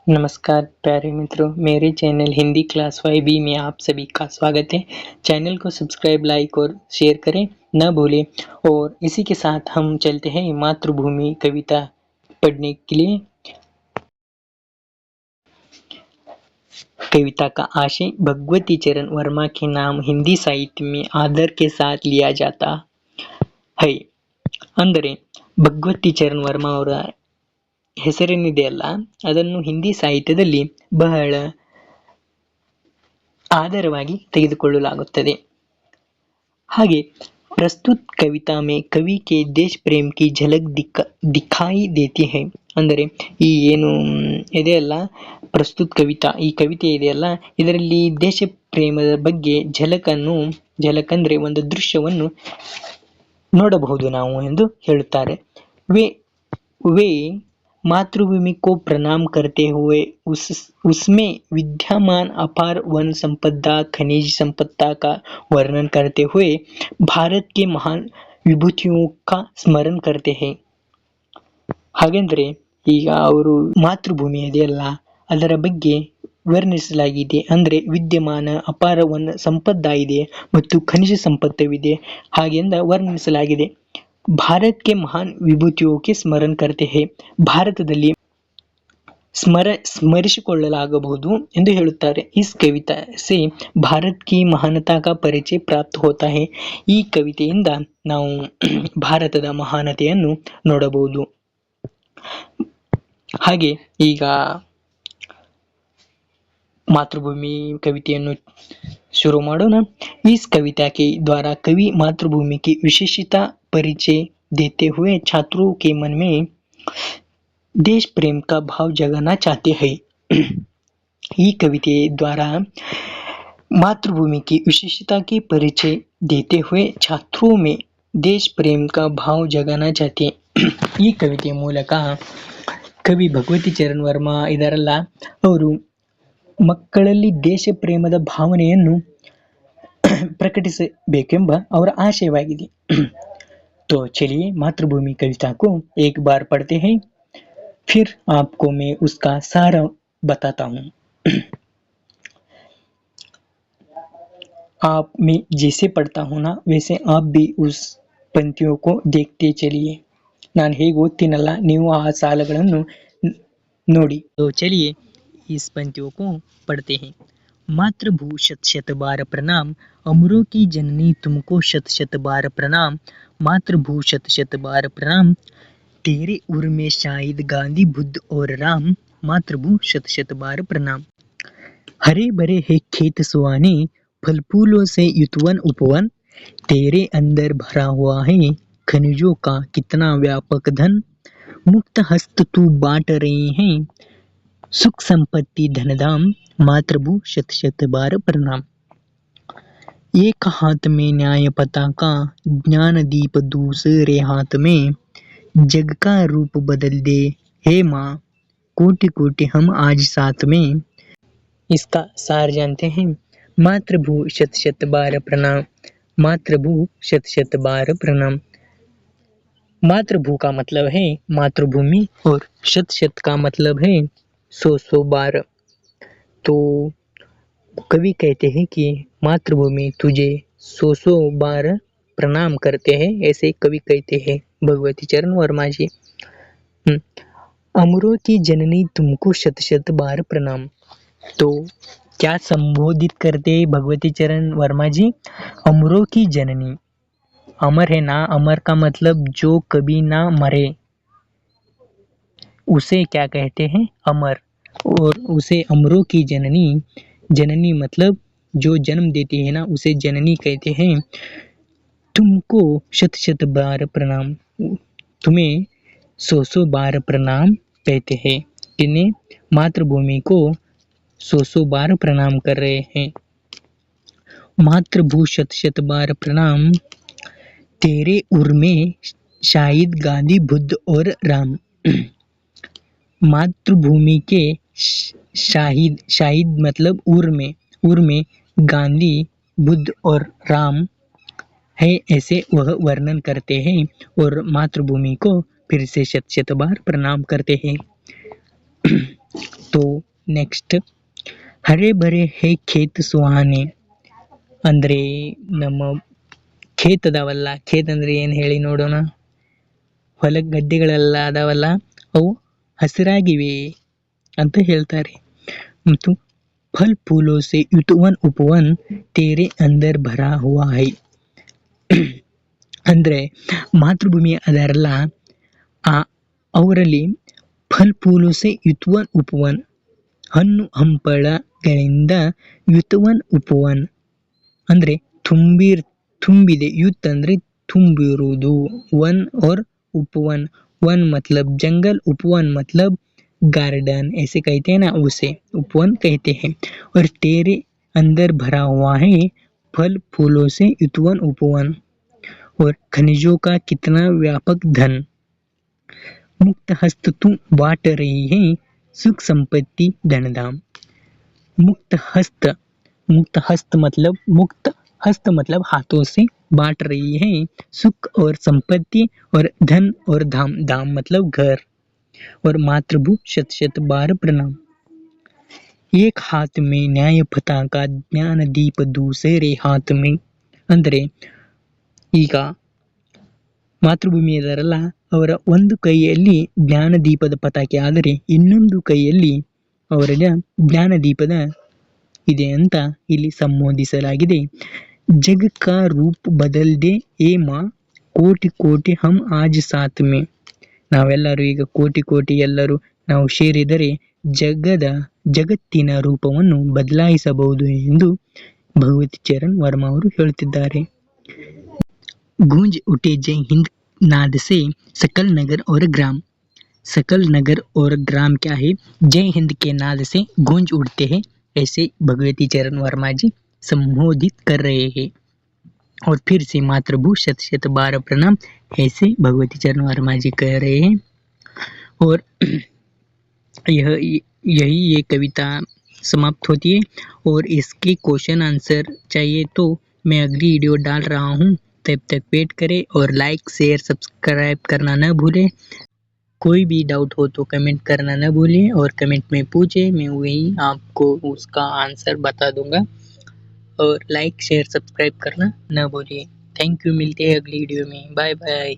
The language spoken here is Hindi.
नमस्कार प्यारे मित्रों, मेरे चैनल हिंदी क्लास 5B में आप सभी का स्वागत है। चैनल को सब्सक्राइब, लाइक और शेयर करें न भूलें। और इसी के साथ हम चलते हैं मातृभूमि कविता पढ़ने के लिए। कविता का आशय भगवती चरण वर्मा के नाम हिंदी साहित्य में आदर के साथ लिया जाता है। ಅಂದರೆ ಭಗವತಿ ಚರಣ್ ವರ್ಮ ಅವರ ಹೆಸರೇನಿದೆಯಲ್ಲ, ಅದನ್ನು ಹಿಂದಿ ಸಾಹಿತ್ಯದಲ್ಲಿ ಬಹಳ आदरವಾಗಿ ತೆಗೆದುಕೊಳ್ಳಲಾಗುತ್ತದೆ। ಹಾಗೆ प्रस्तुत कविता में कवि के देश प्रेम की झलक दिखाई देती है। ಅಂದರೆ ಈ ಏನು ಇದೆಯಲ್ಲ ಪ್ರಸ್ತುತ ಕವಿತಾ, ಈ ಕವಿತೆ ಇದೆಯಲ್ಲ, ಇದರಲ್ಲಿ ದೇಶ ಪ್ರೇಮದ ಬಗ್ಗೆ ಝಲಕ್ ಅಂದ್ರೆ ಒಂದು ದೃಶ್ಯವನ್ನು ನೋಡಬಹುದು ನಾವು ಎಂದು ಹೇಳುತ್ತಾರೆ। वे मातृभूमि को प्रणाम करते हुए उसमें विद्यमान अपार वन संपदा, खनिज संपदा का वर्णन करते हुए भारत के महान विभूतियों का स्मरण करते हैं। ಹಾಗೆಂದ್ರೆ ಈಗ ಅವರು ಮಾತೃಭೂಮಿ ಇದೆಯಲ್ಲ ಅದರ ಬಗ್ಗೆ ವರ್ಣಿಸಲಾಗಿದೆ। ಅಂದ್ರೆ ವಿದ್ಯಮಾನ ಅಪಾರ ವನ ಸಂಪದ ಇದೆ ಮತ್ತು ಖನಿಜ ಸಂಪತ್ತವಿದೆ ಹಾಗೆಂದ ವರ್ಣಿಸಲಾಗಿದೆ। भारत के महान विभूतियों के स्मरण करते हैं, ಭಾರತದಲ್ಲಿ ಸ್ಮರಿಸಿಕೊಳ್ಳಲಾಗಬಹುದು ಎಂದು ಹೇಳುತ್ತಾರೆ। इस कविता से भारत की महानता का परिचय प्राप्त होता है। ಈ ಕವಿತೆಯಿಂದ ನಾವು ಭಾರತದ ಮಹಾನತೆಯನ್ನು ನೋಡಬಹುದು। ಹಾಗೆ ಈಗ मातृभूमि कविತೆಯನ್ನು शुरू ಮಾಡೋಣ। इस कविता के द्वारा कवि मातृभूमि की विशेषता परिचय देते हुए छात्रों के मन में देश प्रेम का भाव जगाना चाहते हैं। ಈ कविते द्वारा मातृभूमि की विशेषता के परिचय देते हुए छात्रों में देश प्रेम का भाव जगाना चाहते हैं। ಈ ಕವಿತೆಯ ಮೂಲಕ ಕವಿ ಭಗವತಿ ಚರಣ್ ವರ್ಮಾ ಇದರಲ್ಲ, ಅವರು ಮಕ್ಕಳಲ್ಲಿ ದೇಶ ಪ್ರೇಮದ ಭಾವನೆಯನ್ನು प्रकटिसಬೇಕೆಂಬ ಅವರ ಆಶಯವಾಗಿದೆ। तो चलिए मातृभूमि कविता को एक बार पढ़ते हैं, फिर आपको मैं उसका सार बताता हूँ। आप मैं जैसे पढ़ता हूँ ना, वैसे आप भी उस पंक्तियों को देखते चलिए। ನಾನು ಹೇಗೆ ಓದ್ತೀನಲ್ಲ, ನೀವು ಆ ಸಾಲುಗಳನ್ನು ನೋಡಿ। तो चलिए इस पंक्तियों को पढ़ते हैं। मातृभू शत शत बार प्रणाम, अमरों की जननी तुमको शत शत बार प्रणाम। मातृभू शत शत बार प्रणाम, तेरे उर में शाहिद गांधी बुद्ध और राम। मातृभू शत शत बार प्रणाम। हरे भरे है खेत सुहाने, फल फूलों से युतवन उपवन। तेरे अंदर भरा हुआ है खनिजों का कितना व्यापक धन। मुक्त हस्त तू बांट रहे हैं सुख संपत्ति धनधाम। मातृभू शत शत बार प्रणाम। एक हाथ में न्याय पताका, ज्ञान दीप दूसरे हाथ में। जग का रूप बदल दे हे माँ, कोटि कोटि हम आज साथ में। इसका सार जानते हैं। मातृभू शत शत बार प्रणाम। मातृभू शत शत बार प्रणाम। मातृभू का मतलब है मातृभूमि और शत शत का मतलब है 100 बार। तो कवि कहते हैं कि मातृभूमि तुझे 100 बार प्रणाम करते हैं, ऐसे कवि कहते हैं भगवती चरण वर्मा जी। अमरों की जननी तुमको शत शत बार प्रणाम। तो क्या संबोधित करते भगवती चरण वर्मा जी? अमरों की जननी, अमर है ना, अमर का मतलब जो कभी ना मरे, उसे क्या कहते हैं? अमर। और उसे अमरों की जननी, जननी मतलब जो जन्म देती है ना, उसे जननी कहते हैं। तुमको शत शत बार प्रणाम, तुम्हें 100 बार प्रणाम कहते हैं। इन्हें मातृभूमि को 100 बार प्रणाम कर रहे हैं। मातृभू शत शत बार प्रणाम, तेरे उर में शाहिद गांधी बुद्ध और राम। मातृभूमि के शाहिद मतलब उर में गांधी बुद्ध और राम है, ऐसे वह वर्णन करते हैं और मातृभूमि को फिर से शत शत बार प्रणाम करते हैं। तो ನೆಕ್ಸ್ಟ್ ಹರೆ ಬರೆ ಹೇ ಖೇತ್ ಸುಹಾನೆ ಅಂದ್ರೆ ನಮ್ಮ ಖೇತ್ ಅದಾವಲ್ಲ, ಖೇತ್ ಅಂದ್ರೆ ಏನ್ ಹೇಳಿ ನೋಡೋಣ. ಹೊಲ ಗದ್ದೆಗಳೆಲ್ಲ ಅದಾವಲ್ಲ ಅವು ಹಸಿರಾಗಿವೆ ಅಂತ ಹೇಳ್ತಾರೆ. ಮತ್ತು ಫಲ್ ಫೂಲೋ ಸೆ ಯುತುವನ್ ಉಪವನ್ ತೇರೆ ಅಂದರ್ ಭರಾ ಹುವಾ ಹೈ ಅಂದ್ರೆ ಮಾತೃಭೂಮಿ ಅದರಲ್ಲ ಆ ಅವರಲ್ಲಿ ಫಲ್ ಫೂಲೋ ಸೆ ಯುತುವನ್ ಉಪವನ್ ಹಣ್ಣು ಹಂಪಳಗಳಿಂದ ಯುತುವನ್ ಉಪವನ್ ಅಂದ್ರೆ ತುಂಬಿದೆ. ಯುತ್ ಅಂದ್ರೆ ತುಂಬಿರುವುದು. वन और उपवन, वन मतलब जंगल, उपवन मतलब गार्डन, ऐसे कहते हैं ना, उसे उपवन कहते हैं. और तेरे अंदर भरा हुआ है फल फूलों से युतवन उपवन और खनिजों का कितना व्यापक धन. मुक्त हस्त तू बांट रही है सुख संपत्ति धन धाम. मुक्त हस्त, मुक्त हस्त मतलब मुक्त हस्त मतलब हाथों से बांट रही है सुख और संपत्ति और धन और धाम. धाम मतलब घर. और मातृभू शत शत बार प्रणाम. एक हाथ में न्याय पताका ज्ञान दीप दूसरे हाथ में ಅಂದ್ರೆ ಈಗ ಮಾತೃಭೂಮಿ ಇದರಲ್ಲ ಅವರ ಒಂದು ಕೈಯಲ್ಲಿ ಜ್ಞಾನ ದೀಪದ ಪತಾಕೆ ಆದರೆ ಇನ್ನೊಂದು ಕೈಯಲ್ಲಿ ಅವರ ಜ್ಞಾನ ದೀಪದ ಇದೆ ಅಂತ ಇಲ್ಲಿ ಸಂಬೋಧಿಸಲಾಗಿದೆ. जग का रूप बदल दे ए माँ ಕೋಟಿ ಕೋಟಿ ಹಮ್ ಆಜ್ ಸಾತ್ ಮೇ. ನಾವೆಲ್ಲರೂ ಈಗ ಕೋಟಿ ಎಲ್ಲರೂ ನಾವು ಸೇರಿದರೆ ಜಗತ್ತಿನ ರೂಪವನ್ನು ಬದಲಾಯಿಸಬಹುದು ಎಂದು ಭಗವತಿ ಚರಣ್ ವರ್ಮಾ ಅವರು ಹೇಳುತ್ತಿದ್ದಾರೆ. ಗೂಂಜ್ ಉಠೆ ಜೈ ಹಿಂದ್ नाद से सकल नगर और ग्राम. सकल नगर और ग्राम क्या है? जय हिंद के नाद से गूंज उठते हैं, ऐसे भगवती चरण वर्मा जी संबोधित कर रहे हैं. और फिर से मातृभू शत शत बार प्रणाम, ऐसे भगवती चरण वर्मा जी कह रहे हैं. और यही ये कविता समाप्त होती है. और इसके क्वेश्चन आंसर चाहिए तो मैं अगली वीडियो डाल रहा हूँ, तब तक वेट करें और लाइक शेयर सब्सक्राइब करना न भूलें. कोई भी डाउट हो तो कमेंट करना न भूलें और कमेंट में पूछें, मैं वही आपको उसका आंसर बता दूंगा. और लाइक शेयर सब्सक्राइब करना न भूलिए. Thank you. मिलते हैं अगली वीडियो में. Bye bye.